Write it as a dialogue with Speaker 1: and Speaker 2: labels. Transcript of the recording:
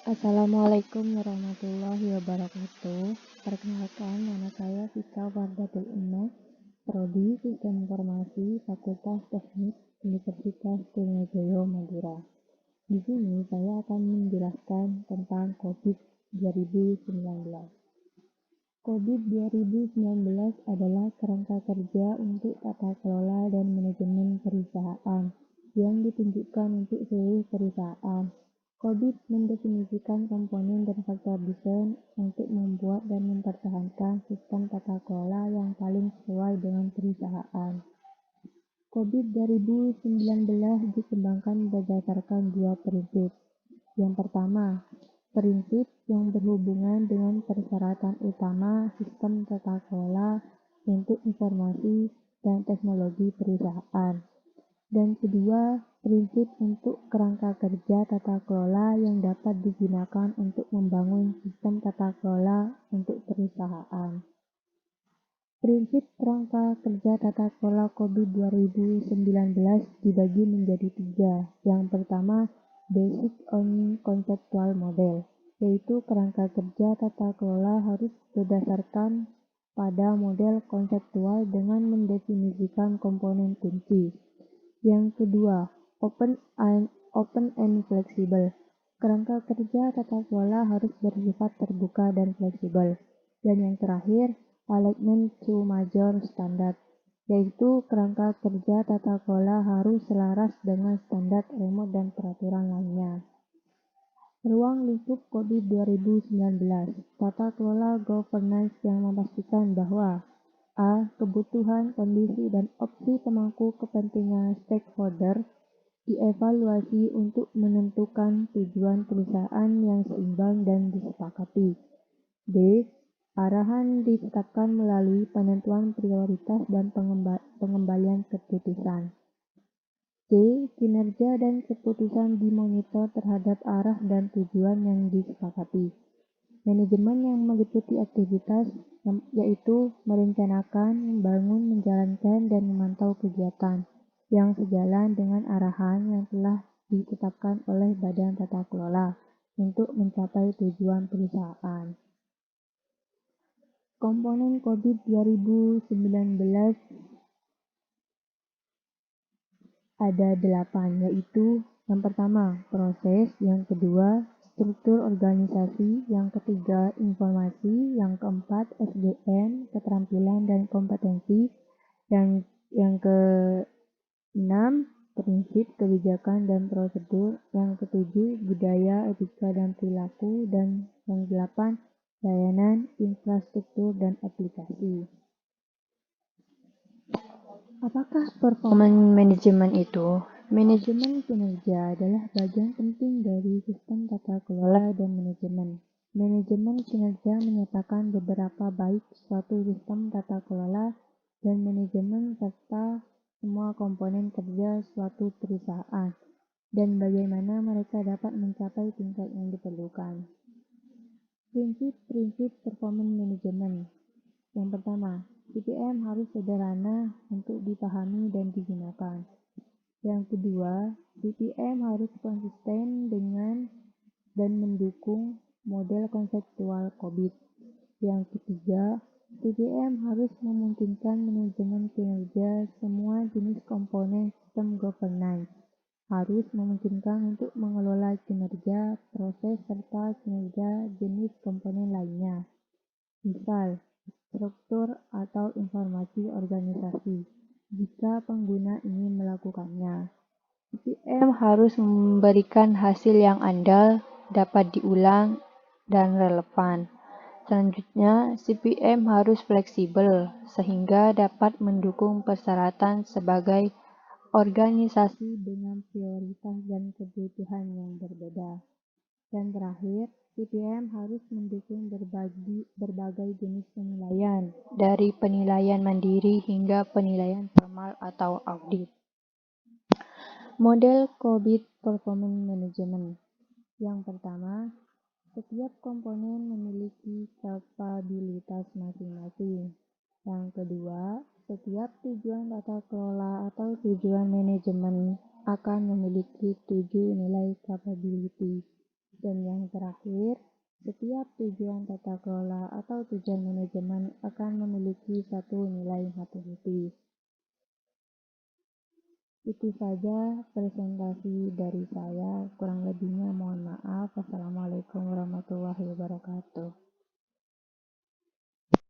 Speaker 1: Assalamualaikum warahmatullahi wabarakatuh. Perkenalkan, nama saya Vika Wardatul Inna, Prodi Sistem Informasi, Fakultas Teknik, Universitas Trunojoyo, Madura. Di sini saya akan menjelaskan tentang COVID 2019. COVID 2019 adalah kerangka kerja untuk tata kelola dan manajemen perusahaan yang ditunjukkan untuk seluruh perusahaan. COVID mendefinisikan komponen dan faktor desain untuk membuat dan mempertahankan sistem tata kelola yang paling sesuai dengan perusahaan. COVID 2019 dikembangkan berdasarkan dua prinsip. Yang pertama, prinsip yang berhubungan dengan persyaratan utama sistem tata kelola untuk informasi dan teknologi perusahaan. Dan kedua, prinsip untuk kerangka kerja tata kelola yang dapat digunakan untuk membangun sistem tata kelola untuk perusahaan. Prinsip kerangka kerja tata kelola COVID 2019 dibagi menjadi tiga. Yang pertama, Basic on Conceptual Model, yaitu kerangka kerja tata kelola harus berdasarkan pada model konseptual dengan mendefinisikan komponen kunci. Yang kedua, open and flexible. Kerangka kerja tata kelola harus bersifat terbuka dan fleksibel. Dan yang terakhir, alignment to major standard, yaitu kerangka kerja tata kelola harus selaras dengan standar remote dan peraturan lainnya. Ruang lingkup COVID 2019, tata kelola governance yang memastikan bahwa A. Kebutuhan, kondisi, dan opsi pemangku kepentingan stakeholder dievaluasi untuk menentukan tujuan perusahaan yang seimbang dan disepakati. B. Arahan ditetapkan melalui penentuan prioritas dan pengembalian keputusan. C. Kinerja dan keputusan dimonitor terhadap arah dan tujuan yang disepakati. Manajemen yang meliputi aktivitas yaitu merencanakan, membangun, menjalankan, dan memantau kegiatan yang sejalan dengan arahan yang telah ditetapkan oleh Badan Tata Kelola untuk mencapai tujuan perusahaan. Komponen COVID 2019 ada 8, yaitu yang pertama, proses, yang kedua, struktur organisasi, yang ketiga, informasi, yang keempat, SDM, keterampilan dan kompetensi, yang keenam, prinsip, kebijakan dan prosedur, yang ketujuh, budaya, etika dan perilaku, dan yang delapan, layanan, infrastruktur dan aplikasi. Apakah performance management itu? Manajemen kinerja adalah bagian penting dari sistem tata kelola dan manajemen. Manajemen kinerja menyatakan beberapa baik suatu sistem tata kelola dan manajemen serta semua komponen kerja suatu perusahaan dan bagaimana mereka dapat mencapai tingkat yang diperlukan. Prinsip-prinsip performance management. Yang pertama, CPM harus sederhana untuk dipahami dan digunakan. Yang kedua, CPM harus konsisten dengan dan mendukung model konseptual COVID. Yang ketiga, CPM harus memungkinkan manajemen kinerja semua jenis komponen sistem governance. Harus memungkinkan untuk mengelola kinerja, proses, serta kinerja jenis komponen lainnya. Misal, struktur atau informasi organisasi. Jika pengguna ingin melakukannya, CPM harus memberikan hasil yang andal, dapat diulang, dan relevan. Selanjutnya, CPM harus fleksibel sehingga dapat mendukung persyaratan sebagai organisasi dengan prioritas dan kebutuhan yang berbeda. Dan terakhir, CPM harus mendukung berbagai jenis penilaian, dari penilaian mandiri hingga penilaian formal atau audit. Model COVID Performance Management. Yang pertama, setiap komponen memiliki kapabilitas masing-masing. Yang kedua, setiap tujuan tata kelola atau tujuan manajemen akan memiliki 7 nilai capability. Dan yang terakhir, setiap tujuan tata kelola atau tujuan manajemen akan memiliki satu nilai matematis. Itu saja presentasi dari saya, kurang lebihnya mohon maaf. Wassalamualaikum warahmatullahi wabarakatuh.